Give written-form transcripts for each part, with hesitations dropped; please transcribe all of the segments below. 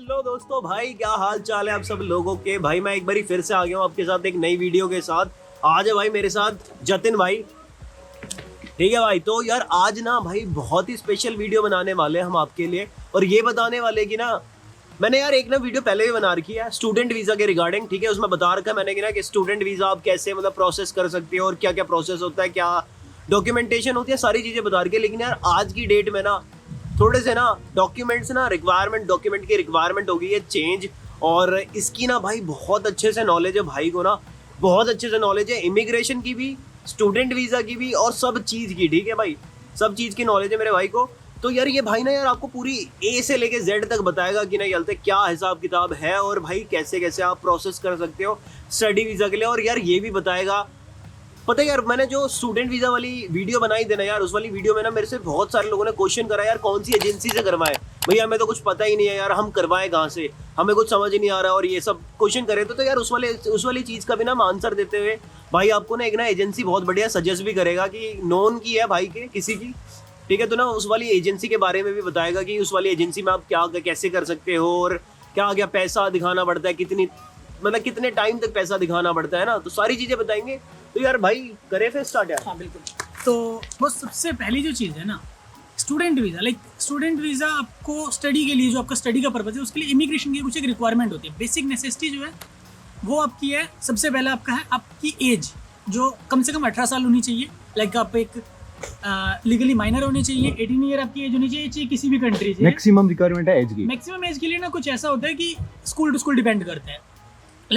Hello दोस्तों, भाई क्या हाल चाल है आप सब लोगों के। भाई मैं एक बारी फिर से आ गया हूँ आपके साथ एक नई वीडियो के साथ। आज है भाई मेरे साथ जतिन भाई। ठीक है भाई, तो यार आज ना भाई बहुत ही स्पेशल वीडियो बनाने वाले हैं हम आपके लिए। और ये बताने वाले कि ना मैंने यार एक ना वीडियो पहले भी बना रखी है स्टूडेंट वीज़ा के रिगार्डिंग। ठीक है, उसमें बता रखा है मैंने कि ना कि स्टूडेंट वीज़ा आप कैसे मतलब प्रोसेस कर सकते हो और क्या क्या प्रोसेस होता है, क्या डॉक्यूमेंटेशन होती है, सारी चीज़ें बता रखी है। लेकिन यार आज की डेट में ना थोड़े से ना डॉक्यूमेंट्स ना डॉक्यूमेंट की रिक्वायरमेंट हो गई है चेंज। और इसकी ना भाई बहुत अच्छे से नॉलेज है भाई को ना, बहुत अच्छे से नॉलेज है इमिग्रेशन की भी, स्टूडेंट वीज़ा की भी और सब चीज़ की। ठीक है भाई, सब चीज़ की नॉलेज है मेरे भाई को। तो यार ये भाई ना यार आपको पूरी ए से लेके जेड तक बताएगा कि ना चलते क्या हिसाब किताब है और भाई कैसे कैसे आप प्रोसेस कर सकते हो स्टडी वीज़ा के लिए। और यार ये भी बताएगा, पता है यार मैंने जो स्टूडेंट वीज़ा वाली वीडियो बनाई थी ना यार, उस वाली वीडियो में ना मेरे से बहुत सारे लोगों ने क्वेश्चन करा यार कौन सी एजेंसी से करवाएं। भैया हमें तो कुछ पता ही नहीं है यार, हम करवाएं कहाँ से, हमें कुछ समझ ही नहीं आ रहा और ये सब क्वेश्चन करे। तो यार उस वाली चीज़ का भी ना आंसर देते हुए भाई आपको ना एक ना एजेंसी बहुत बढ़िया सजेस्ट भी करेगा कि नॉन की है भाई के किसी की। ठीक है, तो ना उस वाली एजेंसी के बारे में भी बताएगा कि उस वाली एजेंसी में आप क्या कैसे कर सकते हो और क्या क्या पैसा दिखाना पड़ता है, कितनी मतलब कितने टाइम तक पैसा दिखाना पड़ता है ना, तो सारी चीज़ें बताएंगे। तो यार भाई करें फिर स्टार्ट यार। हाँ बिल्कुल। तो बस सबसे पहली जो चीज़ है ना, स्टूडेंट वीज़ा। स्टूडेंट वीज़ा आपको स्टडी के लिए, जो आपका स्टडी का पर्पज़ है उसके लिए इमिग्रेशन की कुछ एक रिक्वायरमेंट होती है। बेसिक नेसेसिटी जो है वो आपकी है, सबसे पहला आपका है आपकी एज, जो कम से कम 18 साल होनी चाहिए। आप एक लीगली माइनर होने चाहिए, 18 ईयर आपकी एज होनी चाहिए किसी भी कंट्री से। मैक्सिमम रिक्वायरमेंट है एज की। मैक्सिमम एज के लिए ना कुछ ऐसा होता है कि स्कूल टू स्कूल डिपेंड करता है।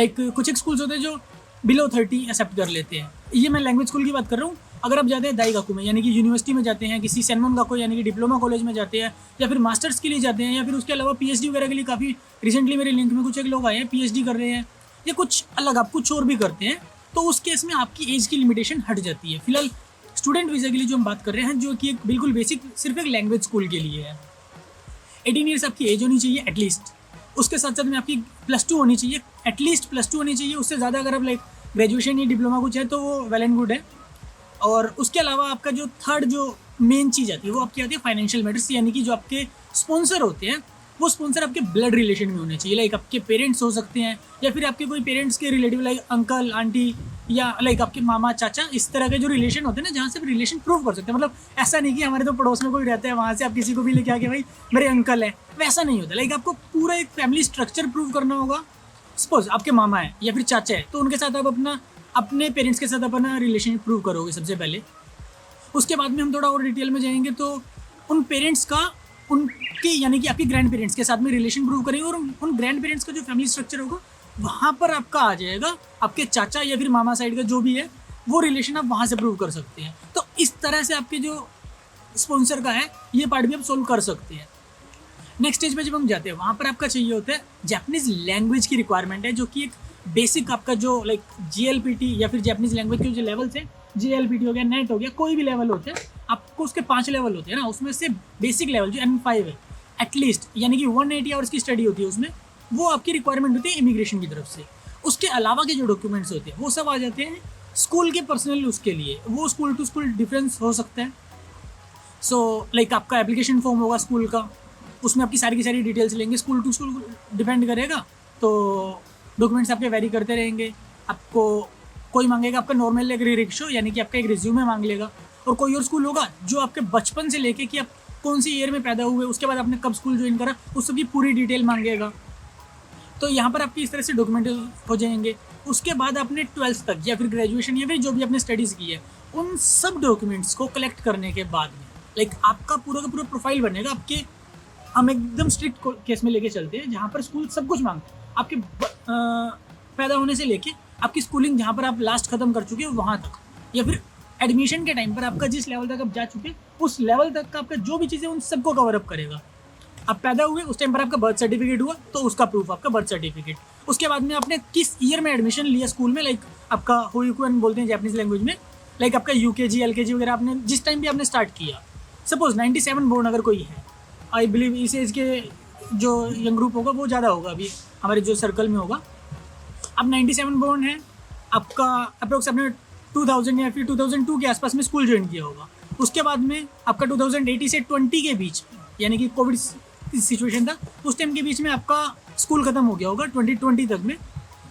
कुछ एक स्कूल्स होते हैं जो बिलो 30 एक्सेप्ट कर लेते हैं। ये मैं लैंग्वेज स्कूल की बात कर रहा हूँ। अगर आप जाते हैं दाईगाकू में, यानी कि यूनिवर्सिटी में जाते हैं, किसी सेनमन गाको यानी कि डिप्लोमा कॉलेज में जाते हैं, या फिर मास्टर्स के लिए जाते हैं, या फिर उसके अलावा पीएचडी वगैरह के लिए, काफ़ी रिसेंटली मेरे लिंक में कुछ एक लोग आए हैं पीएचडी कर रहे हैं, या कुछ अलग आप कुछ और भी करते हैं, तो उस केस में आपकी एज की लिमिटेशन हट जाती है। फिलहाल स्टूडेंट वीज़ा के लिए जो हम बात कर रहे हैं, जो कि एक बिल्कुल बेसिक सिर्फ एक लैंग्वेज स्कूल के लिए है, 18 ईयर्स आपकी एज होनी चाहिए एटलीस्ट। उसके साथ साथ में आपकी +2 होनी चाहिए, एटलीस्ट +2 होनी चाहिए। उससे ज़्यादा अगर आप ग्रेजुएशन या डिप्लोमा कुछ है तो वो वेल एंड गुड है। और उसके अलावा आपका जो थर्ड जो मेन चीज़ आती है वो आपकी आती है फाइनेंशियल मैटर्स, यानी कि जो आपके स्पॉन्सर होते हैं वो स्पॉन्सर आपके ब्लड रिलेशन में होने चाहिए। आपके पेरेंट्स हो सकते हैं, या फिर आपके कोई पेरेंट्स के रिलेटिव अंकल आंटी, या आपके मामा चाचा, इस तरह के जो रिलेशन होते हैं ना, जहाँ से आप रिलेशन प्रूव कर सकते हैं। मतलब ऐसा नहीं कि हमारे तो पड़ोस में कोई रहता है वहाँ से आप किसी को भी लेके आके भाई मेरे अंकल हैं, वैसा नहीं होता। आपको पूरा एक फैमिली स्ट्रक्चर प्रूव करना होगा। सपोज आपके मामा है या फिर चाचा है, तो उनके साथ आप अपने पेरेंट्स के साथ अपना रिलेशन प्रूव करोगे सबसे पहले। उसके बाद में हम थोड़ा और डिटेल में जाएंगे, तो उन पेरेंट्स का उनके यानी कि आपके ग्रैंड पेरेंट्स के साथ में रिलेशन प्रूव करेंगे, और उन ग्रैंड पेरेंट्स का जो फैमिली स्ट्रक्चर होगा वहाँ पर आपका आ जाएगा आपके चाचा या फिर मामा साइड का जो भी है वो रिलेशन आप वहाँ से प्रूव कर सकते हैं। तो इस तरह से आपके जो स्पॉन्सर का है ये पार्ट भी आप सोल्व कर सकते हैं। नेक्स्ट स्टेज में जब हम जाते हैं वहाँ पर आपका चाहिए होता है जापानीज़ लैंग्वेज की रिक्वायरमेंट है, जो कि एक बेसिक आपका जो GLPT या फिर जापानीज़ लैंग्वेज के जो लेवल्स हैं, GLPT हो गया, नेट हो गया, कोई भी लेवल होते हैं, आपको उसके 5 लेवल होते हैं ना, उसमें से बेसिक लेवल जो N5 है एटलीस्ट, यानी कि 180 आवर्स की स्टडी होती है उसमें, वो आपकी रिक्वायरमेंट होती है इमिग्रेशन की तरफ से। उसके अलावा के जो डॉक्यूमेंट्स होते हैं वो सब आ जाते हैं स्कूल के पर्सनल उसके लिए, वो स्कूल टू स्कूल डिफरेंस हो सकता है। आपका एप्लीकेशन फॉर्म होगा स्कूल का, उसमें आपकी सारी की सारी डिटेल्स लेंगे, स्कूल टू स्कूल डिपेंड करेगा, तो डॉक्यूमेंट्स आपके वेरी करते रहेंगे। आपको कोई मांगेगा आपका नॉर्मल एक रिक्शो, यानी कि आपका एक रिज्यूमे मांग लेगा, और कोई और स्कूल होगा जो आपके बचपन से लेके कि आप कौन सी ईयर में पैदा हुए, उसके बाद आपने कब स्कूल ज्वाइन करा, उस सब की पूरी डिटेल मांगेगा। तो यहाँ पर आपकी इस तरह से डॉक्यूमेंट हो जाएंगे। उसके बाद आपने 12th तक या फिर ग्रेजुएशन या फिर जो भी आपने स्टडीज़ की है, उन सब डॉक्यूमेंट्स को कलेक्ट करने के बाद में आपका पूरा का पूरा प्रोफाइल बनेगा आपके। हम एकदम स्ट्रिक्ट केस में लेके चलते हैं जहाँ पर स्कूल सब कुछ मांगते हैं, आपके पैदा होने से लेके आपकी स्कूलिंग जहाँ पर आप लास्ट ख़त्म कर चुके हो वहाँ तक, या फिर एडमिशन के टाइम पर आपका जिस लेवल तक आप जा चुके उस लेवल तक का आपका जो भी चीज़ें उन सबको कवर अप करेगा। आप पैदा हुए उस टाइम पर आपका बर्थ सर्टिफिकेट हुआ तो उसका प्रूफ आपका बर्थ सर्टिफिकेट। उसके बाद में आपने किस ईयर में एडमिशन लिया स्कूल में, आपका होयुकुन बोलते हैं जापानीज़ लैंग्वेज में, आपका UKG LKG वगैरह आपने जिस टाइम भी आपने स्टार्ट किया। सपोज 97 बोर्न अगर कोई है, आई बिलीव इस एज के जो यंग ग्रुप होगा वो ज़्यादा होगा अभी हमारे जो सर्कल में होगा। अब 97 बोर्न है आपका, अप्रोक्स आपने 2000 या फिर 2002 के आसपास में स्कूल ज्वाइन किया होगा। उसके बाद में आपका 2080 से 20 के बीच, यानी कि कोविड सिचुएशन था उस टाइम के बीच में आपका स्कूल ख़त्म हो गया होगा 2020 तक में।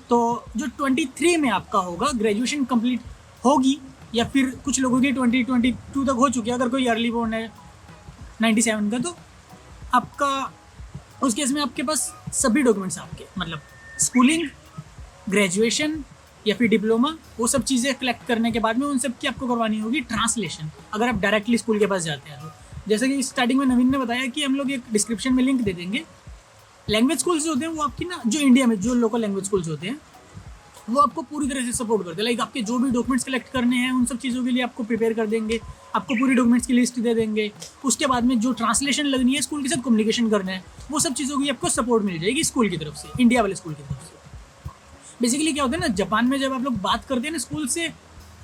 तो जो 23 में आपका होगा ग्रेजुएशन कंप्लीट होगी, या फिर कुछ लोगों की 2022 तक हो चुकी है, अगर कोई अर्ली बोर्न है 97 का, तो आपका उस केस में आपके पास सभी डॉक्यूमेंट्स आपके, मतलब स्कूलिंग, ग्रेजुएशन या फिर डिप्लोमा, वो सब चीज़ें कलेक्ट करने के बाद में उन सब की आपको करवानी होगी ट्रांसलेशन, अगर आप डायरेक्टली स्कूल के पास जाते हैं तो। जैसे कि स्टार्टिंग में नवीन ने बताया कि हम लोग एक डिस्क्रिप्शन में लिंक दे देंगे। लैंग्वेज स्कूल्स जो होते हैं वो आपकी ना, जो इंडिया में जो लोकल लैंग्वेज स्कूल्स होते हैं वो आपको पूरी तरह से सपोर्ट करते हैं। लाइक आपके जो भी डॉक्यूमेंट्स कलेक्ट करने हैं उन सब चीज़ों के लिए आपको प्रिपेयर कर देंगे, आपको पूरी डॉक्यूमेंट्स की लिस्ट दे देंगे। उसके बाद में जो ट्रांसलेशन लगनी है, स्कूल के साथ कम्युनिकेशन करना है, वो सब चीज़ों की आपको सपोर्ट मिल जाएगी स्कूल की तरफ से, इंडिया वाले स्कूल की तरफ से। बेसिकली क्या होता है ना, जापान में जब आप लोग बात करते हैं ना स्कूल से,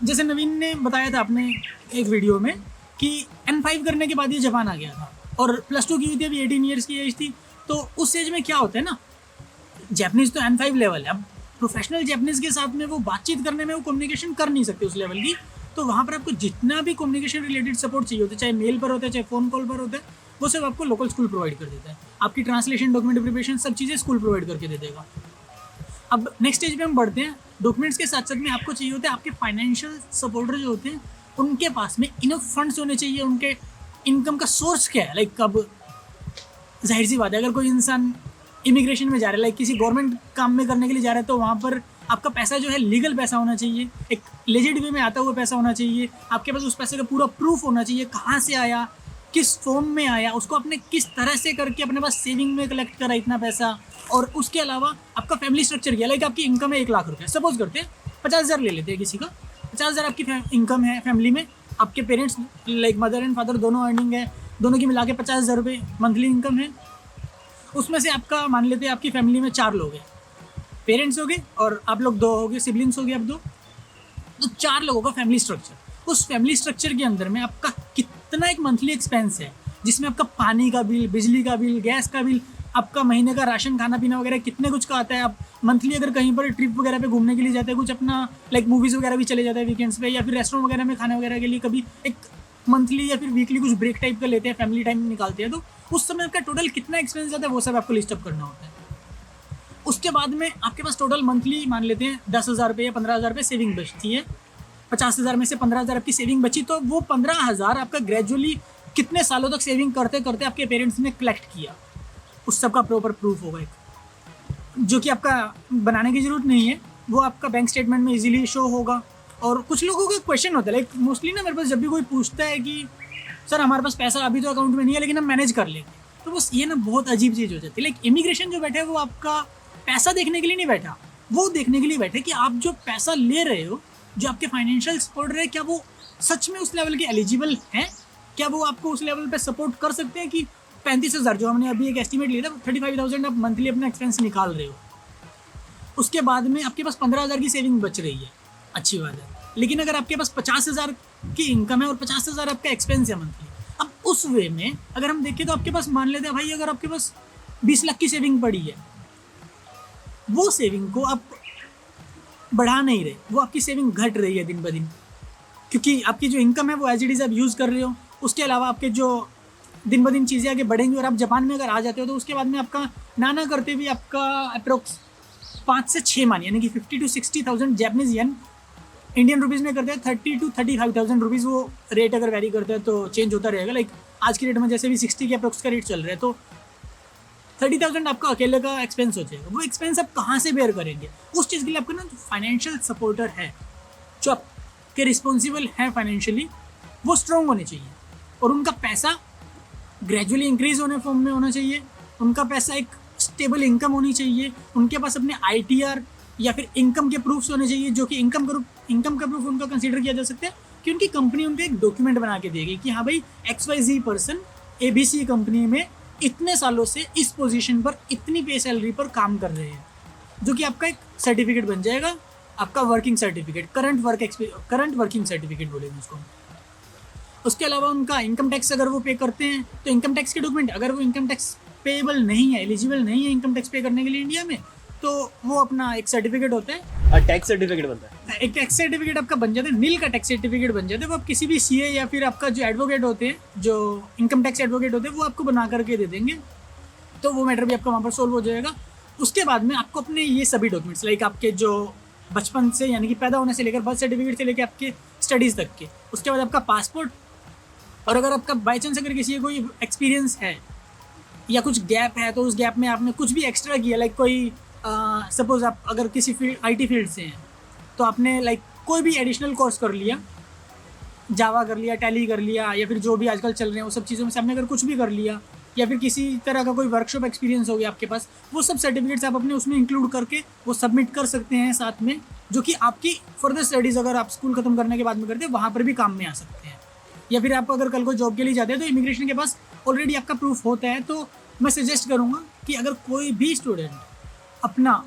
जैसे नवीन ने बताया था अपने एक वीडियो में कि N5 करने के बाद ये जापान आ गया था और +2 की हुई थी, अभी 18 ईयर्स की एज थी। तो उस एज में क्या होता है ना, जैपनीज़ तो N5 लेवल है, अब प्रोफेशनल जैपनीज़ के साथ में वो बातचीत करने में वो कम्युनिकेशन कर नहीं सकते उस लेवल की। तो वहाँ पर आपको जितना भी कम्युनिकेशन रिलेटेड सपोर्ट चाहिए होता है, चाहे मेल पर होता है चाहे फ़ोन कॉल पर होता है, वो सब आपको लोकल स्कूल प्रोवाइड कर देता है। आपकी ट्रांसलेशन, डॉक्यूमेंट प्रिपरेशन, सब चीज़ें स्कूल प्रोवाइड करके दे देगा। अब नेक्स्ट स्टेज पे हम बढ़ते हैं। डॉक्यूमेंट्स के साथ साथ में आपको चाहिए होता है, आपके फाइनेंशियल सपोर्टर जो होते हैं उनके पास में इनफ फंड्स होने चाहिए। उनके इनकम का सोर्स क्या है, लाइक अब जाहिर सी बात है, अगर कोई इंसान इमिग्रेशन में जा रहा है, लाइक किसी गवर्नमेंट काम में करने के लिए जा रहा है, तो वहाँ पर आपका पैसा जो है लीगल पैसा होना चाहिए, एक लेजिट वे में आता हुआ पैसा होना चाहिए। आपके पास उस पैसे का पूरा प्रूफ होना चाहिए, कहाँ से आया, किस फॉर्म में आया, उसको आपने किस तरह से करके अपने पास सेविंग में कलेक्ट करा इतना पैसा। और उसके अलावा आपका फैमिली स्ट्रक्चर क्या, लाइक आपकी इनकम है 1 लाख रुपये, सपोज करते हैं 50,000 ले लेते हैं किसी का, 50,000 आपकी इनकम है फैमिली में, आपके parents like mother and father दोनों अर्निंग है, दोनों की मिला के 50,000 रुपये मंथली इनकम है। उसमें से आपका मान लेते हैं आपकी फैमिली में 4 लोग हैं, पेरेंट्स हो गए और आप लोग 2 हो गए, सिबलिंग्स हो गए अब 2, तो 4 लोगों का फैमिली स्ट्रक्चर। उस फैमिली स्ट्रक्चर के अंदर में आपका कितना एक मंथली एक्सपेंस है, जिसमें आपका पानी का बिल, बिजली का बिल, गैस का बिल, आपका महीने का राशन, खाना पीना वगैरह कितने कुछ का आता है। आप मंथली अगर कहीं पर ट्रिप वगैरह पे घूमने के लिए जाते हैं, कुछ अपना लाइक मूवीज़ वगैरह भी चले जाते हैं वीकेंड्स पे, या फिर रेस्टोरेंट वगैरह में खाने वगैरह के लिए कभी एक मंथली या फिर वीकली कुछ ब्रेक टाइप का लेते हैं, फैमिली टाइम निकालते हैं, तो उस समय आपका टोटल कितना एक्सपेंस आता है वो सब आपको लिस्ट अप करना होता है। उसके बाद में आपके पास टोटल मंथली मान लेते हैं 10,000 रुपये या 15,000 रुपये सेविंग बचती है। 50,000 में से 15,000 आपकी सेविंग बची, तो वो 15,000 आपका ग्रेजुअली कितने सालों तक सेविंग करते करते आपके पेरेंट्स ने कलेक्ट किया, उस सब का प्रॉपर प्रूफ होगा एक, जो कि आपका बनाने की ज़रूरत नहीं है, वो आपका बैंक स्टेटमेंट में इजीली शो होगा। और कुछ लोगों का क्वेश्चन होता है, लाइक मोस्टली ना मेरे पास जब भी कोई पूछता है कि सर हमारे पास पैसा अभी तो अकाउंट में नहीं है लेकिन हम मैनेज कर लेंगे, तो बस ये ना बहुत अजीब चीज़ हो जाती है। लाइक इमिग्रेशन जो बैठा है वो आपका पैसा देखने के लिए नहीं बैठा, वो देखने के लिए बैठे कि आप जो पैसा ले रहे हो, जो आपके फाइनेंशियल सपोर्ट रहे, क्या वो सच में उस लेवल के एलिजिबल हैं, क्या वो आपको उस लेवल पे सपोर्ट कर सकते हैं कि 35,000 जो हमने अभी एक एस्टिमेट लिया था 35,000 आप मंथली अपना एक्सपेंस निकाल रहे हो, उसके बाद में आपके पास 15,000 की सेविंग बच रही है, अच्छी बात है। लेकिन अगर आपके पास 50,000 की इनकम है और 50,000 आपका एक्सपेंस है मंथली, अब उस वे में अगर हम देखें तो आपके पास मान लेते हैं भाई अगर आपके पास 20 लाख की सेविंग पड़ी है, वो सेविंग को आप बढ़ा नहीं रहे, वो आपकी सेविंग घट रही है दिन ब दिन, क्योंकि आपकी जो इनकम है वो एज इट इज़ आप यूज़ कर रहे हो। उसके अलावा आपके जो दिन ब दिन चीज़ें आगे बढ़ेंगी और आप जापान में अगर आ जाते हो तो उसके बाद में आपका नाना करते भी आपका अप्रोक्स 5 से 6 मान, यानी कि 50,000 to 60,000 Japanese yen Indian rupees में करते हैं 30,000 to 35,000 रुपीज़। वो रेट अगर वेरी करता है तो चेंज होता रहेगा, लाइक आज की रेट में जैसे भी 60 के अप्रोक्स का रेट चल रहा है, तो 30,000 आपका अकेले का एक्सपेंस हो जाएगा। वो एक्सपेंस आप कहाँ से बेयर करेंगे, उस चीज़ के लिए आपका ना जो फाइनेंशियल सपोर्टर है, जो आपके रिस्पॉन्सिबल हैं फाइनेंशियली, वो स्ट्रॉन्ग होने चाहिए और उनका पैसा ग्रेजुअली इंक्रीज होने फॉर्म में होना चाहिए, उनका पैसा एक स्टेबल इनकम होनी चाहिए, उनके पास अपने ITR या फिर इनकम के प्रूफ्स होने चाहिए, जो कि इनकम का प्रूफ उनका कंसीडर किया जा सकता है कि उनकी कंपनी उनको एक डॉक्यूमेंट बना के देगी कि हाँ भाई XYZ पर्सन ABC कंपनी में इतने सालों से इस पोजीशन पर इतनी पे सैलरी पर काम कर रहे हैं, जो कि आपका एक सर्टिफिकेट बन जाएगा, आपका working certificate, current working certificate बोलेंगे उसको। उसके अलावा उनका इनकम टैक्स अगर वो पे करते हैं तो इनकम टैक्स के डॉक्यूमेंट, अगर वो इनकम टैक्स पेएबल नहीं है, एलिजिबल नहीं है इनकम टैक्स पे करने के लिए इंडिया में, तो वो अपना एक सर्टिफिकेट होता है, टैक्स सर्टिफिकेट बनता है, एक टैक्स सर्टिफिकेट आपका बन जाता है, नील का टैक्स सर्टिफिकेट बन जाता है। वो आप किसी भी CA या फिर आपका जो एडवोकेट होते हैं, जो इनकम टैक्स एडवोकेट होते हैं, वो आपको बना करके दे देंगे। तो वो मैटर भी आपका वहाँ पर सोल्व हो जाएगा। उसके बाद में आपको अपने ये सभी डॉक्यूमेंट्स लाइक आपके जो बचपन से यानी कि पैदा होने से लेकर बर्थ सर्टिफिकेट से लेकर आपके स्टडीज़ तक के, उसके बाद आपका पासपोर्ट, और अगर आपका बाई चांस अगर किसी का कोई एक्सपीरियंस है या कुछ गैप है तो उस गैप में आपने कुछ भी एक्स्ट्रा किया, लाइक कोई सपोज आप अगर किसी फील्ड IT फील्ड से हैं तो आपने लाइक कोई भी एडिशनल कोर्स कर लिया, जावा कर लिया, टैली कर लिया, या फिर जो भी आजकल चल रहे हैं वो सब चीज़ों में से आपने अगर कुछ भी कर लिया, या फिर किसी तरह का कोई वर्कशॉप एक्सपीरियंस हो गया आपके पास, वो सब सर्टिफिकेट्स आप अपने उसमें इंक्लूड करके वो सबमिट कर सकते हैं साथ में, जो कि आपकी फर्दर स्टडीज़ अगर आप स्कूल खत्म करने के बाद में करते हैं वहाँ पर भी काम में आ सकते हैं। या फिर आप अगर कल को जॉब के लिए जाते हैं तो इमिग्रेशन के पास ऑलरेडी आपका प्रूफ होता है। तो मैं सजेस्ट करूँगा कि अगर कोई भी स्टूडेंट अपना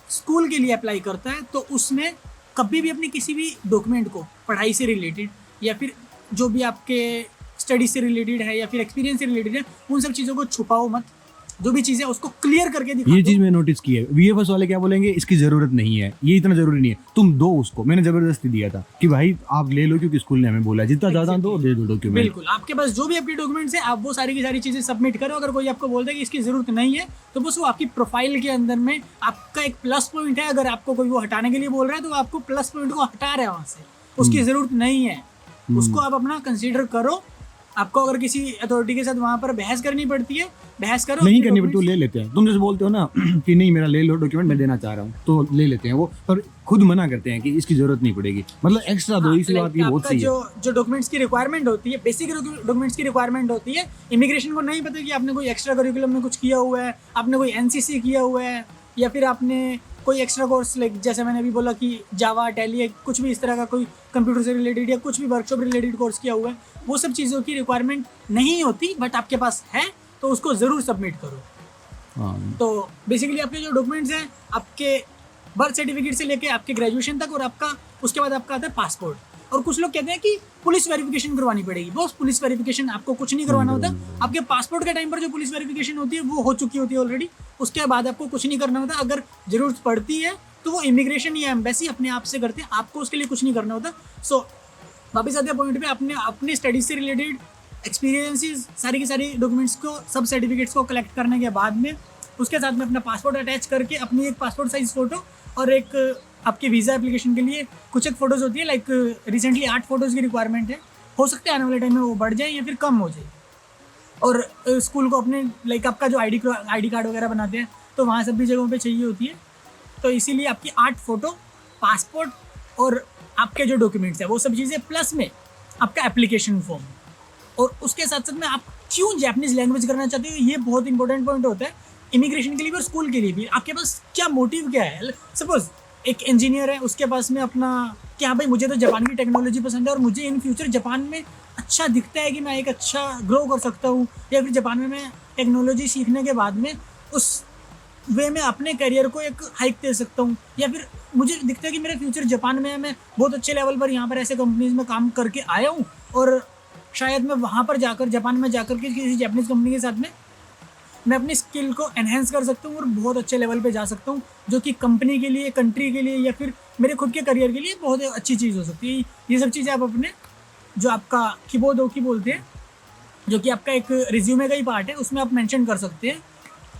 स्कूल के लिए अप्लाई करता है तो उसमें कभी भी अपने किसी भी डॉक्यूमेंट को पढ़ाई से रिलेटेड या फिर जो भी आपके स्टडी से रिलेटेड है या फिर एक्सपीरियंस से रिलेटेड है, उन सब चीज़ों को छुपाओ मत। जो भी चीज़ें उसको क्लियर करके दिखाओ। ये चीज़ मैं नोटिस की है, VFS वाले क्या बोलेंगे, इसकी ज़रूरत नहीं है, ये इतना ज़रूरी नहीं है, तुम दो उसको। मैंने ज़बरदस्ती दिया था कि भाई आप ले लो क्योंकि स्कूल ने हमें बोला, जितना ज़्यादा दो दे दो डॉक्यूमेंट। बिल्कुल, आपके पास जो भी आपके डॉक्यूमेंट्स हैं आप वो सारी की सारी चीज़ें सबमिट करो। अगर कोई आपको बोलता है कि इसकी ज़रूरत नहीं है तो बस वो आपकी प्रोफाइल के अंदर में आपका एक प्लस पॉइंट है। अगर आपको कोई वो हटाने के लिए बोल रहा है तो आपको प्लस पॉइंट को हटा रहा है वहाँ से, उसकी ज़रूरत नहीं है, उसको आप अपना कंसिडर करो। आपको अगर किसी अथॉरिटी के साथ वहाँ पर बहस करनी पड़ती है, बहस करो। नहीं करनी पड़ती, वो ले लेते हैं। तुम जैसे बोलते हो ना कि नहीं मेरा ले लो डॉक्यूमेंट, मैं देना चाह रहा हूँ, तो ले लेते हैं वो, पर खुद मना करते हैं कि इसकी जरूरत नहीं पड़ेगी। मतलब एक्स्ट्रा दो, इसी बात की बहुत सही है। जो डॉक्यूमेंट्स की रिक्वायरमेंट होती है, बेसिक डॉक्यूमेंट्स की रिक्वायरमेंट होती है, इमिग्रेशन को नहीं पता कि आपने कोई एक्स्ट्रा करिकुलम में कुछ किया हुआ है, आपने कोई NCC किया हुआ है, या फिर आपने कोई एक्स्ट्रा कोर्स लाइक जैसे मैंने अभी बोला कि जावा, टैली, कुछ भी इस तरह का कोई कंप्यूटर से रिलेटेड या कुछ भी वर्कशॉप रिलेटेड कोर्स किया हुआ है, वो सब चीज़ों की रिक्वायरमेंट नहीं होती, बट आपके पास है तो उसको ज़रूर सबमिट करो। हाँ। तो बेसिकली आपके जो डॉक्यूमेंट्स हैं, आपके बर्थ सर्टिफिकेट से लेके आपके ग्रेजुएशन तक, और आपका उसके बाद आपका आता है पासपोर्ट। और कुछ लोग कहते हैं कि पुलिस वेरिफिकेशन करवानी पड़ेगी। बॉस, पुलिस वेरिफिकेशन आपको कुछ नहीं करवाना होता। आपके पासपोर्ट के टाइम पर जो पुलिस वेरिफिकेशन होती है वो हो चुकी होती है ऑलरेडी, उसके बाद आपको कुछ नहीं करना होता। अगर ज़रूरत पड़ती है तो वो इमिग्रेशन या एम्बेसी अपने आप से करते हैं, आपको उसके लिए कुछ नहीं करना होता। सो वापस आते हैं पॉइंट पे, अपने स्टडीज से रिलेटेड एक्सपीरियंसेस सारी की सारी डॉक्यूमेंट्स को, सब सर्टिफिकेट्स को कलेक्ट करने के बाद में उसके साथ में अपना पासपोर्ट अटैच करके अपनी एक पासपोर्ट साइज फ़ोटो और एक आपके वीज़ा एप्लीकेशन के लिए कुछ एक फ़ोटोज़ होती है, लाइक रिसेंटली 8 फोटोज़ की रिक्वायरमेंट है, हो सकता है आने वाले टाइम में वो बढ़ जाए या फिर कम हो जाए। और स्कूल को अपने लाइक आपका जो आई डी कार्ड वगैरह बनाते हैं तो वहाँ सब भी जगहों पे चाहिए होती है, तो इसीलिए आपकी 8 फोटो, पासपोर्ट और आपके जो डॉक्यूमेंट्स हैं वो सब चीज़ें, प्लस में आपका एप्लीकेशन फॉर्म। और उसके साथ साथ में आप क्यों जापानीज़ लैंग्वेज करना चाहते हो, ये बहुत इंपॉर्टेंट पॉइंट होता है इमिग्रेशन के लिए भी और स्कूल के लिए भी। आपके पास क्या मोटिव क्या है। सपोज एक इंजीनियर है, उसके पास में अपना कि हाँ भाई मुझे तो जापान की टेक्नोलॉजी पसंद है और मुझे इन फ्यूचर जापान में अच्छा दिखता है कि मैं एक अच्छा ग्रो कर सकता हूँ, या फिर जापान में मैं टेक्नोलॉजी सीखने के बाद में उस वे में अपने करियर को एक हाइक दे सकता हूँ, या फिर मुझे दिखता है कि मेरा फ्यूचर जापान में है, मैं बहुत अच्छे लेवल पर यहाँ पर ऐसे कंपनीज में काम करके आया हूँ और शायद मैं वहाँ पर जाकर, जापान में जाकर के किसी जापानीज़ कंपनी के साथ में मैं अपनी स्किल को एनहेंस कर सकता हूँ और बहुत अच्छे लेवल पे जा सकता हूँ, जो कि कंपनी के लिए, कंट्री के लिए या फिर मेरे खुद के करियर के लिए बहुत अच्छी चीज़ हो सकती है। ये सब चीज़ें आप अपने जो आपका कीबोर्ड बोलते हैं, जो कि आपका एक रिज्यूमे का ही पार्ट है, उसमें आप मेंशन कर सकते हैं।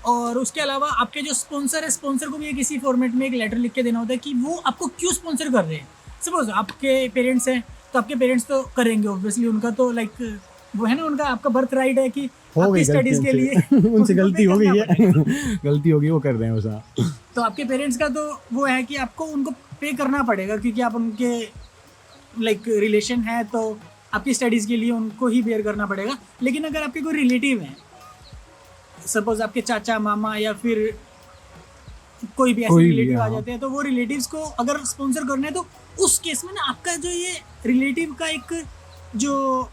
और उसके अलावा आपके जो स्पॉन्सर है, स्पॉन्सर को भी एक इसी फॉर्मेट में एक लेटर लिख के देना होता है कि वो आपको क्यों स्पॉन्सर कर रहे हैं। सपोज आपके पेरेंट्स हैं तो आपके पेरेंट्स तो करेंगे ऑब्वियसली, उनका तो लाइक वो है ना, उनका आपका बर्थ राइट है कि आपकी स्टडीज़ के लिए उनसे गलती हो गई है गलती हो गई, वो कर रहे हैं वैसा। तो आपके पेरेंट्स का तो वो है कि आपको उनको पे करना पड़ेगा क्योंकि आप उनके लाइक रिलेशन है, तो आपकी स्टडीज़ के लिए उनको ही बेयर करना पड़ेगा। लेकिन अगर आपके कोई रिलेटिव हैं, सपोज आपके चाचा, मामा या फिर कोई भी ऐसे रिलेटिव आ जाते हैं, तो वो रिलेटिव्स को अगर स्पॉन्सर करना है तो उस केस में ना आपका जो ये रिलेटिव का एक जो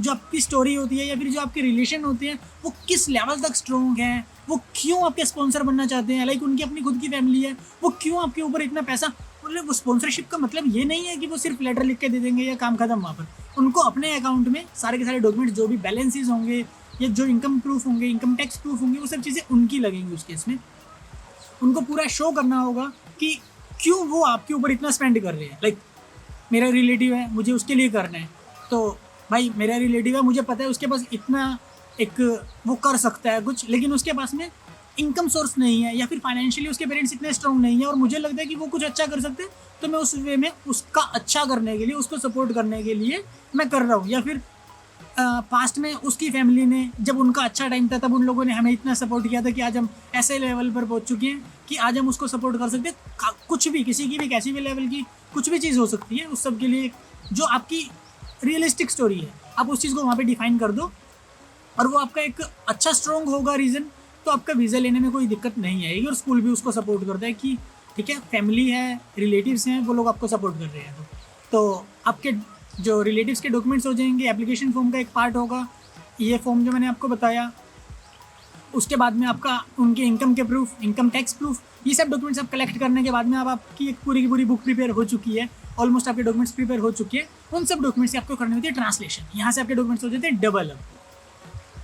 आपकी स्टोरी होती है या फिर जो आपके रिलेशन होते हैं वो किस लेवल तक स्ट्रॉन्ग है, वो क्यों आपके स्पॉन्सर बनना चाहते हैं, लाइक उनकी अपनी खुद की फैमिली है, वो क्यों आपके ऊपर इतना पैसा, मतलब वो स्पॉन्सरशिप का मतलब ये नहीं है कि वो सिर्फ लेटर लिख के दे देंगे या काम खत्म वहाँ पर। उनको अपने अकाउंट में सारे के सारे डॉक्यूमेंट्स, जो भी बैलेंसेस होंगे या जो इनकम प्रूफ होंगे, इनकम टैक्स प्रूफ होंगे, वो सब चीज़ें उनकी लगेंगी। उस केस में उनको पूरा शो करना होगा कि क्यों वो आपके ऊपर इतना स्पेंड कर रहे हैं। लाइक मेरा रिलेटिव है, मुझे उसके लिए करना है, तो भाई मेरा रिलेटिव है, मुझे पता है उसके पास इतना एक वो कर सकता है कुछ, लेकिन उसके पास में इनकम सोर्स नहीं है या फिर फाइनेंशियली उसके पेरेंट्स इतने स्ट्रॉन्ग नहीं है और मुझे लगता है कि वो कुछ अच्छा कर सकते हैं, तो मैं उस वे में उसका अच्छा करने के लिए, उसको सपोर्ट करने के लिए मैं कर रहा हूँ। या फिर पास्ट में उसकी फैमिली ने, जब उनका अच्छा टाइम था तब उन लोगों ने हमें इतना सपोर्ट किया था कि आज हम ऐसे लेवल पर पहुंच चुके हैं कि आज हम उसको सपोर्ट कर सकते हैं। कुछ भी, किसी की भी कैसी भी लेवल की कुछ भी चीज़ हो सकती है, उस सब के लिए जो आपकी रियलिस्टिक स्टोरी है आप उस चीज़ को वहाँ पे डिफाइन कर दो और वो आपका एक अच्छा स्ट्रॉन्ग होगा रीज़न, तो आपका वीज़ा लेने में कोई दिक्कत नहीं आएगी। और स्कूल भी उसको सपोर्ट करता है कि ठीक है, फैमिली है, रिलेटिव्स हैं, वो लोग आपको सपोर्ट कर रहे हैं। तो आपके जो रिलेटिव्स के डॉक्यूमेंट्स हो जाएंगे, एप्लीकेशन फॉर्म का एक पार्ट होगा ये फॉर्म जो मैंने आपको बताया, उसके बाद में आपका उनके इनकम के प्रूफ, इनकम टैक्स प्रूफ, ये सब डॉक्यूमेंट्स आप कलेक्ट करने के बाद में अब आपकी एक पूरी की पूरी बुक प्रिपेयर हो चुकी है, ऑलमोस्ट आपके डॉक्यूमेंट्स प्रिपेयर हो चुके हैं। उन सब डॉक्यूमेंट्स की आपको करनी होती है ट्रांसलेशन, यहाँ से आपके डॉक्यूमेंट्स हो जाते हैं डबल।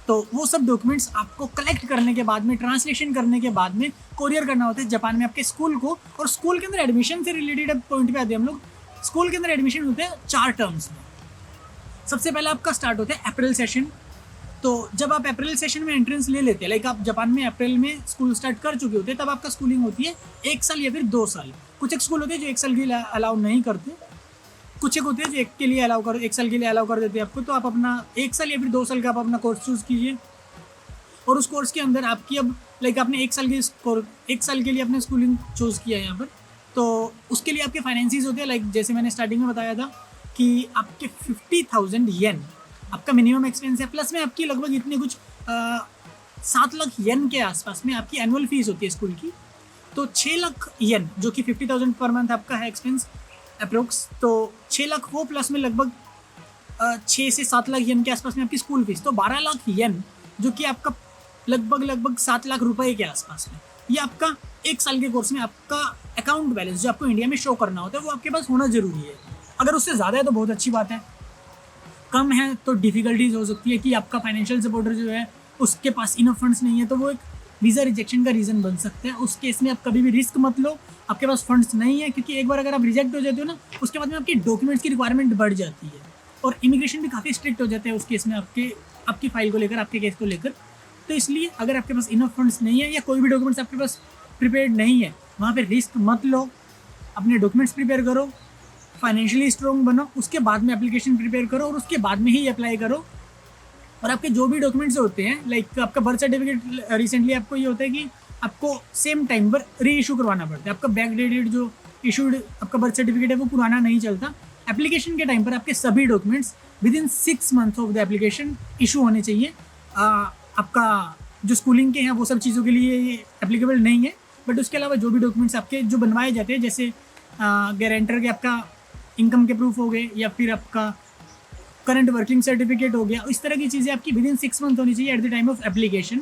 तो वो सब डॉक्यूमेंट्स आपको कलेक्ट करने के बाद में, ट्रांसलेशन करने के बाद में कोरियर करना होता है जापान में आपके स्कूल को। और स्कूल के अंदर एडमिशन से रिलेटेड अब पॉइंट पे आते हैं हम लोग। स्कूल के अंदर एडमिशन होते हैं 4 टर्म्स में। सबसे पहले आपका स्टार्ट होता है अप्रैल सेशन। तो जब आप अप्रैल सेशन में एंट्रेंस ले लेते हैं, लाइक आप जापान में अप्रैल में स्कूल स्टार्ट कर चुके होते हैं, तब आपका स्कूलिंग होती है 1 साल या फिर 2 साल। कुछ एक स्कूल होते हैं जो 1 साल के लिए अलाउ नहीं करते, कुछ एक होते हैं जो 1 साल के लिए अलाउ कर देते हैं आपको। तो आप अपना 1 साल या फिर 2 साल का आप अपना कोर्स चूज़ कीजिए और उस कोर्स के अंदर आपकी अब लाइक आपने 1 साल के लिए अपने स्कूलिंग चूज़ किया है यहाँ पर, तो उसके लिए आपके फाइनेंसिस होते हैं। लाइक जैसे मैंने स्टार्टिंग में बताया था कि आपके 50,000 येन आपका मिनिमम एक्सपेंस है, प्लस में आपकी लगभग इतने कुछ 7 लाख येन के आसपास में आपकी एनुअल फीस होती है स्कूल की। तो 6 लाख येन जो कि 50,000 पर मंथ आपका है एक्सपेंस अप्रोक्स, तो 6 लाख वो प्लस में लगभग 6 से 7 लाख येन के आसपास में आपकी स्कूल फीस, तो 12 लाख येन जो कि आपका लगभग 7 लाख रुपए के आसपास में, ये आपका 1 साल के कोर्स में आपका अकाउंट बैलेंस जो आपको इंडिया में शो करना होता है वो आपके पास होना ज़रूरी है। अगर उससे ज़्यादा है तो बहुत अच्छी बात है, कम है तो डिफ़िकल्टीज हो सकती है कि आपका फाइनेंशियल सपोर्टर जो है उसके पास इनफ फंड्स नहीं है, तो वो एक वीज़ा रिजेक्शन का रीज़न बन सकता है। उस केस में आप कभी भी रिस्क मत लो, आपके पास फंड्स नहीं है, क्योंकि एक बार अगर आप रिजेक्ट हो जाते हो ना, उसके बाद में आपकी डॉक्यूमेंट्स की रिक्वायरमेंट बढ़ जाती है और इमिग्रेशन भी काफ़ी स्ट्रिक्ट हो जाते हैं उस केस में आपकी फाइल को लेकर, आपके केस को लेकर। तो इसलिए अगर आपके पास इनफ फंड्स नहीं है या कोई भी डॉक्यूमेंट्स आपके पास प्रिपेयर्ड नहीं है, वहाँ पे रिस्क मत लो, अपने डॉक्यूमेंट्स प्रिपेयर करो, फाइनेंशियली स्ट्रॉन्ग बनो, उसके बाद में एप्लीकेशन प्रिपेयर करो और उसके बाद में ही अप्लाई करो। और आपके जो भी डॉक्यूमेंट्स होते हैं, लाइक आपका बर्थ सर्टिफिकेट, रिसेंटली आपको ये होता है कि आपको सेम टाइम पर री इशू करवाना पड़ता है। आपका बैक डेटेड जो इशूड आपका बर्थ सर्टिफिकेट है वो पुराना नहीं चलता। एप्लीकेशन के टाइम पर आपके सभी documents within 6 months of the application issue होने चाहिए। आपका जो स्कूलिंग के हैं वो सब चीज़ों के लिए ये एप्लीकेबल नहीं है, बट उसके अलावा जो भी डॉक्यूमेंट्स आपके जो बनवाए जाते हैं, जैसे गारंटर के आपका इनकम के प्रूफ हो गए या फिर आपका करंट वर्किंग सर्टिफिकेट हो गया, इस तरह की चीज़ें आपकी विदिन 6 मंथ होनी चाहिए at the time of application.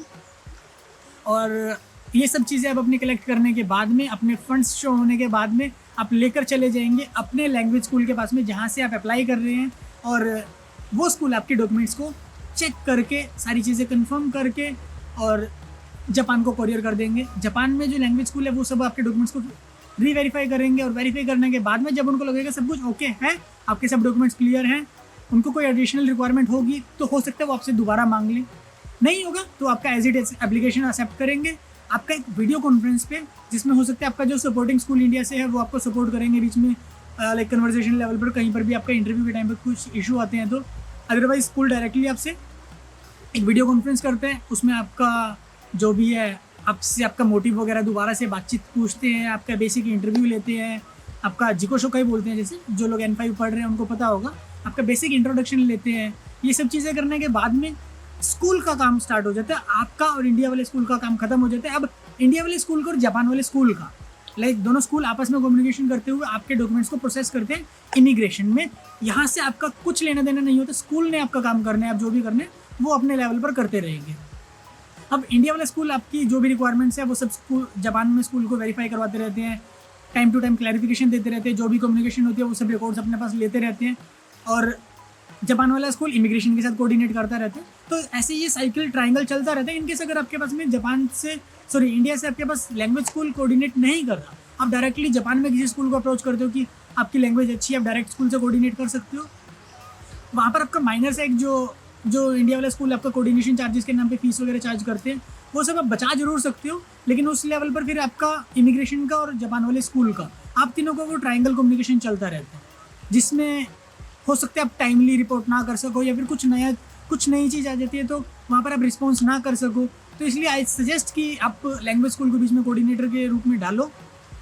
और ये सब चीज़ें आप अपने कलेक्ट करने के बाद में, अपने फंड्स शो होने के बाद में आप लेकर चले जाएंगे अपने लैंग्वेज स्कूल के पास में जहाँ से आप अप्लाई कर रहे हैं, और वो स्कूल आपके डॉक्यूमेंट्स को चेक करके सारी चीज़ें कंफर्म करके और जापान को कोरियर कर देंगे। जापान में जो लैंग्वेज स्कूल है वो सब आपके डॉक्यूमेंट्स को री-वेरीफाई करेंगे और वेरीफाई करने के बाद में जब उनको लगेगा सब कुछ ओके है, आपके सब डॉक्यूमेंट्स क्लियर हैं, उनको कोई एडिशनल रिक्वायरमेंट होगी तो हो सकता है वो आपसे दोबारा मांग लें, नहीं होगा तो आपका as it is application accept करेंगे। आपका एक वीडियो कॉन्फ्रेंस पे, जिसमें हो सकता है आपका जो सपोर्टिंग स्कूल इंडिया से है वो आपको सपोर्ट करेंगे बीच में, लाइक कन्वर्सेशन लेवल पर कहीं पर भी आपका इंटरव्यू के टाइम पर कुछ इशू आते हैं तो। अदरवाइज स्कूल डायरेक्टली आपसे एक वीडियो कॉन्फ्रेंस करते हैं, उसमें आपका जो भी है आपसे आपका मोटिव वगैरह दोबारा से बातचीत पूछते हैं, आपका बेसिक इंटरव्यू लेते हैं, आपका जिको शोकाई बोलते हैं, जैसे जो लोग N5 पढ़ रहे हैं उनको पता होगा, आपका बेसिक इंट्रोडक्शन लेते हैं। ये सब चीज़ें करने के बाद में स्कूल का काम स्टार्ट हो जाता है, आपका और इंडिया वाले स्कूल का काम खत्म हो जाता है। अब इंडिया वाले स्कूल का और जापान वाले स्कूल का, लाइक दोनों स्कूल आपस में कम्युनिकेशन करते हुए आपके डॉक्यूमेंट्स को प्रोसेस करते हैं इमिग्रेशन में। यहाँ से आपका कुछ लेना देना नहीं होता, स्कूल ने आपका काम करना है, आप जो भी करने वो अपने लेवल पर करते रहेंगे। अब इंडिया वाला स्कूल आपकी जो भी रिक्वायरमेंट्स है वो सब स्कूल जापान में स्कूल को वेरीफाई करवाते रहते हैं, टाइम टू टाइम क्लैरिफिकेशन देते रहते हैं, जो भी कम्युनिकेशन होती है वो सब रिकॉर्ड्स अपने पास लेते रहते हैं, और जापान वाला स्कूल इमिग्रेशन के साथ कोऑर्डिनेट करता रहता है। तो ऐसे ये साइकिल ट्रायंगल चलता रहता है। इनकेस अगर आपके पास में इंडिया से आपके पास लैंग्वेज स्कूल कोऑर्डिनेट नहीं कर रहा, आप डायरेक्टली जापान में किसी स्कूल को अप्रोच करते हो कि आपकी लैंग्वेज अच्छी है, आप डायरेक्ट स्कूल से कोऑर्डिनेट कर सकते हो। वहाँ पर आपका माइनर से एक जो जो इंडिया वाला स्कूल आपका कोऑर्डिनेशन चार्जेस के नाम पे फीस वगैरह चार्ज करते हैं, वो सब आप बचा जरूर सकते हो, लेकिन उस लेवल पर फिर आपका इमिग्रेशन का और जापान वाले स्कूल का, आप तीनों का वो ट्रायंगल कम्युनिकेशन चलता रहता है, जिसमें हो सकता है आप टाइमली रिपोर्ट ना कर सको या फिर कुछ नई चीज़ आ जाती है तो वहाँ पर आप रिस्पॉन्स ना कर सको। तो इसलिए आई सजेस्ट कि आप लैंग्वेज स्कूल को बीच में कोऑर्डिनेटर के रूप में डालो,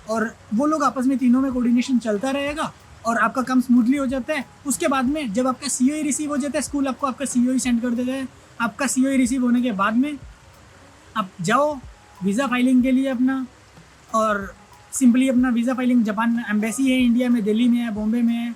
और वो लोग आपस में तीनों में कोऑर्डिनेशन चलता रहेगा और आपका काम स्मूथली हो जाता है। उसके बाद में जब आपका COE रिसीव हो जाता है, स्कूल आपको आपका COE सेंड कर देता है। आपका COE रिसीव होने के बाद में आप जाओ वीज़ा फाइलिंग के लिए अपना, और सिंपली अपना वीज़ा फाइलिंग, जापान एम्बेसी है इंडिया में, दिल्ली में है, बॉम्बे में है,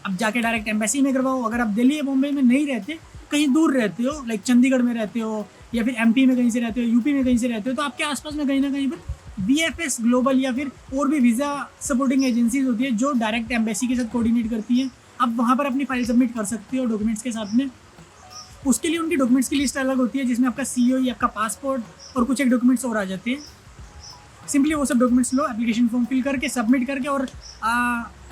अब जाके डायरेक्ट एम्बेसी में करवाओ। अगर आप दिल्ली या बॉम्बे में नहीं रहते, कहीं दूर रहते हो, लाइक चंडीगढ़ में रहते हो या फिर MP में कहीं से रहते हो, UP में कहीं से रहते हो, तो आपके आसपास में कहीं ना कहीं पर VFS ग्लोबल या फिर और भी वीज़ा सपोर्टिंग एजेंसीज होती है जो डायरेक्ट एम्बेसी के साथ कोऑर्डिनेट करती हैं। आप वहाँ पर अपनी फाइल सबमिट कर सकते हो डॉक्यूमेंट्स के साथ में। उसके लिए उनकी डॉक्यूमेंट्स की लिस्ट अलग होती है, जिसमें आपका COE, आपका पासपोर्ट और कुछ एक डॉक्यूमेंट्स और आ जाते हैं। सिंपली वो सब डॉक्यूमेंट्स लो, एप्लीकेशन फॉर्म फिल करके सबमिट करके, और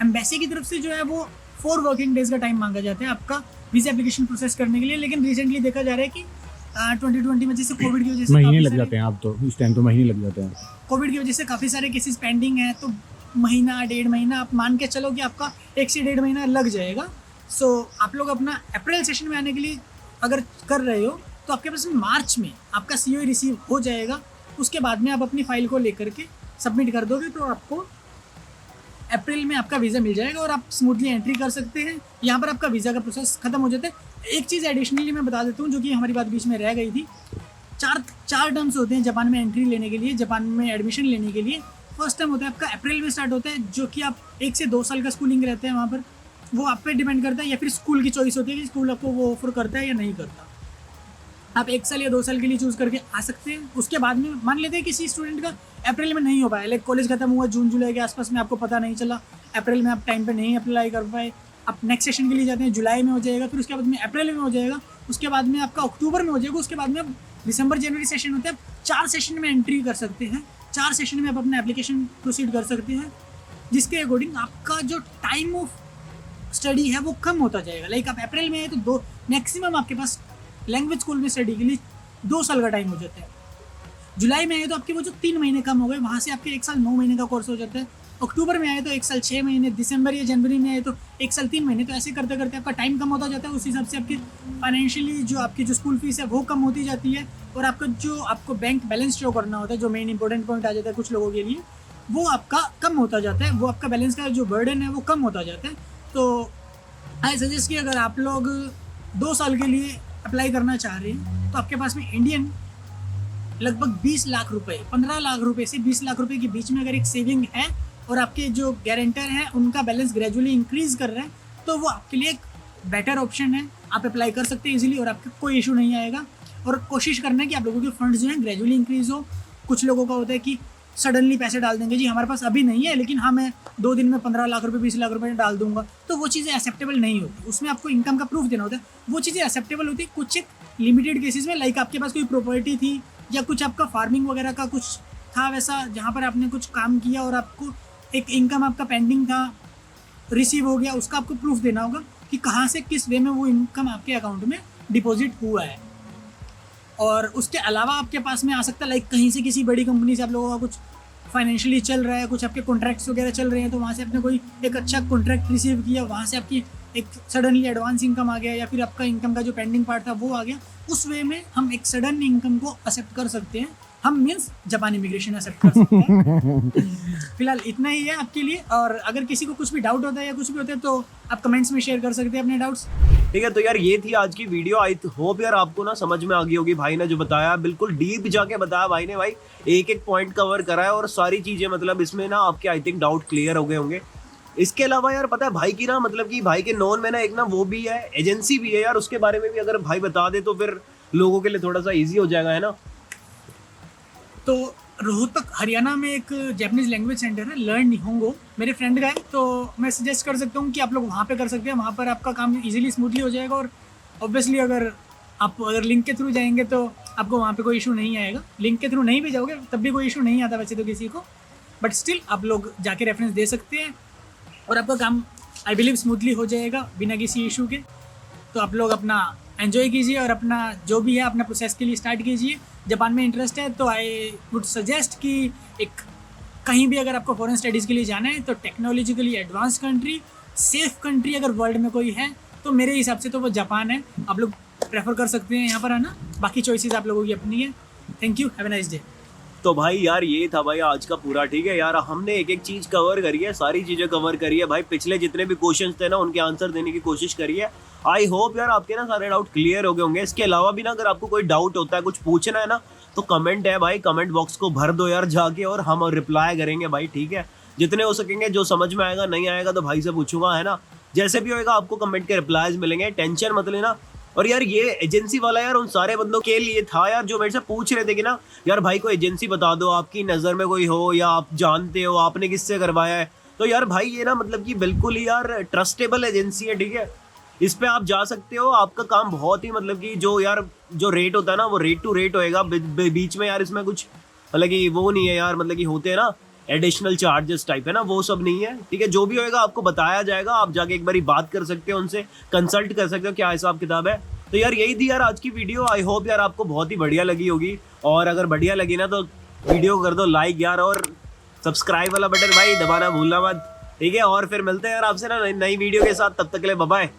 एम्बेसी की तरफ से जो है वो 4 वर्किंग डेज़ का टाइम मांगा जाता है आपका वीज़ा एप्लीकेशन प्रोसेस करने के लिए। लेकिन रिसेंटली देखा जा रहा है कि 2020 में जैसे कोविड की वजह से महीने लग जाते हैं, आप तो इस टाइम तो महीने लग जाते हैं। कोविड की वजह से काफ़ी सारे केसेस पेंडिंग हैं, तो महीना 1.5 महीना आप मान के चलो कि आपका 1 से 1.5 महीना लग जाएगा। सो आप लोग अपना अप्रैल सेशन में आने के लिए अगर कर रहे हो तो आपके पास मार्च में आपका COE रिसीव हो जाएगा। उसके बाद में आप अपनी फाइल को लेकर के सबमिट कर दोगे तो आपको अप्रैल में आपका वीज़ा मिल जाएगा और आप स्मूथली एंट्री कर सकते हैं। यहाँ पर आपका वीज़ा का प्रोसेस खत्म हो जाता है। एक चीज़ एडिशनली मैं बता देता हूँ जो कि हमारी बात बीच में रह गई थी। चार टर्म्स होते हैं जापान में एंट्री लेने के लिए, जापान में एडमिशन लेने के लिए। फर्स्ट टर्म होता है आपका अप्रैल में स्टार्ट होता है, जो कि आप 1 से 2 साल का स्कूलिंग रहते हैं वहाँ पर, वो आप पे डिपेंड करता है, या फिर स्कूल की चॉइस होती है कि स्कूल आपको वो ऑफर करता है या नहीं करता। आप 1 साल या 2 साल के लिए चूज़ करके आ सकते हैं। उसके बाद में मान लेते हैं किसी स्टूडेंट का अप्रैल में नहीं हो पाया, लाइक कॉलेज खत्म हुआ जून जुलाई के आसपास में, आपको पता नहीं चला, अप्रैल में आप टाइम पे नहीं अप्लाई कर पाए, आप नेक्स्ट सेशन के लिए जाते हैं, जुलाई में हो जाएगा, फिर उसके बाद में अप्रैल में हो जाएगा, उसके बाद में आपका अक्टूबर में हो जाएगा, उसके बाद में आप दिसंबर जनवरी सेशन होते हैं, आप 4 सेशन में एंट्री कर सकते हैं। 4 सेशन में आप अपना एप्लीकेशन प्रोसीड कर सकते हैं, जिसके अकॉर्डिंग आपका जो टाइम ऑफ स्टडी है वो कम होता जाएगा। लाइक आप अप्रैल में आए तो 2 मैक्सिमम आपके पास लैंग्वेज स्कूल में स्टडी के लिए 2 साल का टाइम हो जाता है। जुलाई में आए तो आपके वो जो 3 महीने कम हो गए, वहाँ से आपके 1 साल 9 महीने का कोर्स हो जाता है। अक्टूबर में आए तो 1 साल 6 महीने, दिसंबर या जनवरी में आए तो 1 साल 3 महीने। तो ऐसे करते करते आपका टाइम कम होता जाता है। उस हिसाब से आपकी फाइनेंशियली जो आपकी जो स्कूल फीस है वो कम होती जाती है, और आपका जो आपको बैंक बैलेंस शो करना होता है, जो मेन इंपॉर्टेंट पॉइंट आ जाता है कुछ लोगों के लिए, वो आपका कम होता जाता है। वो आपका बैलेंस का जो बर्डन है वो कम होता जाता है। तो आई सजेस्ट कि अगर आप लोग 2 साल के लिए अप्लाई करना चाह रहे हैं तो आपके पास में इंडियन लगभग 20 लाख रुपए, 15 लाख रुपए से 20 लाख रुपए के बीच में अगर एक सेविंग है, और आपके जो गारंटर हैं उनका बैलेंस ग्रेजुअली इंक्रीज कर रहे हैं, तो वो आपके लिए एक बेटर ऑप्शन है। आप अप्लाई कर सकते हैं इजीली और आपको कोई इशू नहीं आएगा। और कोशिश करना है कि आप लोगों के फंड्स जो हैं ग्रेजुअली इंक्रीज हो। कुछ लोगों का होता है कि सडनली पैसे डाल देंगे, जी हमारे पास अभी नहीं है लेकिन हाँ मैं 2 दिन में 15 लाख रुपए 20 लाख रुपए डाल दूंगा, तो वो चीज़ें एक्सेप्टेबल नहीं होती। उसमें आपको इनकम का प्रूफ देना होता है, वो चीज़ें एक्सेप्टेबल होती है कुछ एक लिमिटेड केसेस में। लाइक आपके पास कोई प्रॉपर्टी थी या कुछ आपका फार्मिंग वगैरह का कुछ था वैसा, जहाँ पर आपने कुछ काम किया और आपको एक इनकम आपका पेंडिंग था, रिसीव हो गया, उसका आपको प्रूफ देना होगा कि कहाँ से किस वे में वो इनकम आपके अकाउंट में डिपॉजिट हुआ है। और उसके अलावा आपके पास में आ सकता है, लाइक कहीं से किसी बड़ी कंपनी से आप लोगों का कुछ फाइनेंशियली चल रहा है, कुछ आपके कॉन्ट्रैक्ट्स वगैरह चल रहे हैं, तो वहाँ से आपने कोई एक अच्छा कॉन्ट्रैक्ट रिसीव किया, वहाँ से आपकी एक सडनली एडवांस इनकम आ गया, या फिर आपका इनकम का जो पेंडिंग पार्ट था वो आ गया। उस वे में हम एक सडन इनकम को एक्सेप्ट कर सकते हैं। हम मीन्स जापान इमिग्रेशन एक्सेप्ट कर सकते हैं। फिलहाल इतना ही है आपके लिए, और अगर किसी को कुछ भी डाउट होता है या कुछ भी होता है तो आप कमेंट्स में शेयर कर सकते हैं अपने डाउट्स। ठीक है, तो यार ये थी आज की वीडियो। आई होप यार आपको ना समझ में आ गई होगी। भाई ने जो बताया बिल्कुल डीप जाके बताया भाई ने, भाई एक एक पॉइंट कवर करा है और सारी चीजें मतलब इसमें ना आपके आई थिंक डाउट क्लियर हो गए होंगे। इसके अलावा यार पता है भाई की ना मतलब कि भाई के नॉन में ना एक ना वो भी है, एजेंसी भी है यार, उसके बारे में भी अगर भाई बता दे तो फिर लोगों के लिए थोड़ा सा ईजी हो जाएगा, है ना। तो रोहतक हरियाणा में एक जापानीज लैंग्वेज सेंटर है, लर्न निहोंगो, मेरे फ्रेंड का है, तो मैं सजेस्ट कर सकता हूँ कि आप लोग वहाँ पे कर सकते हैं। वहाँ पर आपका काम इजीली स्मूथली हो जाएगा, और ऑब्वियसली अगर लिंक के थ्रू जाएंगे तो आपको वहाँ पे कोई इशू नहीं आएगा। लिंक के थ्रू नहीं भी जाओगे तब भी कोई इशू नहीं आता वैसे तो किसी को, बट स्टिल आप लोग जाके रेफरेंस दे सकते हैं और आपका काम आई बिलीव स्मूथली हो जाएगा बिना किसी इशू के। तो आप लोग अपना एंजॉय कीजिए और अपना जो भी है अपना प्रोसेस के लिए स्टार्ट कीजिए। जापान में इंटरेस्ट है तो आई वुड सजेस्ट कि एक कहीं भी अगर आपको फॉरेन स्टडीज़ के लिए जाना है तो technologically advance country, safe country अगर वर्ल्ड में कोई है तो मेरे हिसाब से तो वो जापान है। आप लोग प्रेफर कर सकते हैं यहाँ पर आना, बाकी चॉइसेस आप लोगों की अपनी है। Thank you, have a nice day. तो भाई यार ये था भाई आज का पूरा, ठीक है यार, हमने एक एक चीज कवर करी है, सारी चीजें कवर करी है भाई। पिछले जितने भी क्वेश्चंस थे ना उनके आंसर देने की कोशिश करी है। आई होप यार आपके ना सारे डाउट क्लियर हो गए होंगे। इसके अलावा भी ना अगर आपको कोई डाउट होता है, कुछ पूछना है ना, तो कमेंट है भाई, कमेंट बॉक्स को भर दो यार जाके, और हम रिप्लाई करेंगे भाई, ठीक है। जितने हो सकेंगे, जो समझ में आएगा, नहीं आएगा तो भाई से पूछूंगा, है ना। जैसे भी होएगा आपको कमेंट के रिप्लाईज मिलेंगे, टेंशन मत लेना। और यार ये एजेंसी वाला यार उन सारे बंदों के लिए था यार जो मेरे से पूछ रहे थे कि ना यार भाई कोई एजेंसी बता दो, आपकी नज़र में कोई हो या आप जानते हो, आपने किससे करवाया है। तो यार भाई ये ना मतलब कि बिल्कुल ही यार ट्रस्टेबल एजेंसी है, ठीक है। इस पे आप जा सकते हो, आपका काम बहुत ही मतलब कि जो यार जो रेट होता है ना वो रेट टू रेट होएगा। बीच में यार इसमें कुछ मतलब कि वो नहीं है यार, मतलब कि होते हैं ना एडिशनल चार्जेस टाइप, है ना, वो सब नहीं है, ठीक है। जो भी होएगा आपको बताया जाएगा, आप जाके एक बारी बात कर सकते हो उनसे, कंसल्ट कर सकते हो क्या हिसाब किताब है। तो यार यही थी यार आज की वीडियो। आई होप यार आपको बहुत ही बढ़िया लगी होगी, और अगर बढ़िया लगी ना तो वीडियो को कर दो लाइक यार, और सब्सक्राइब वाला बटन भाई दबाना भूलना मत, ठीक है। और फिर मिलते हैं यार आपसे ना नई वीडियो के साथ, तब तक के लिए बाय बाय।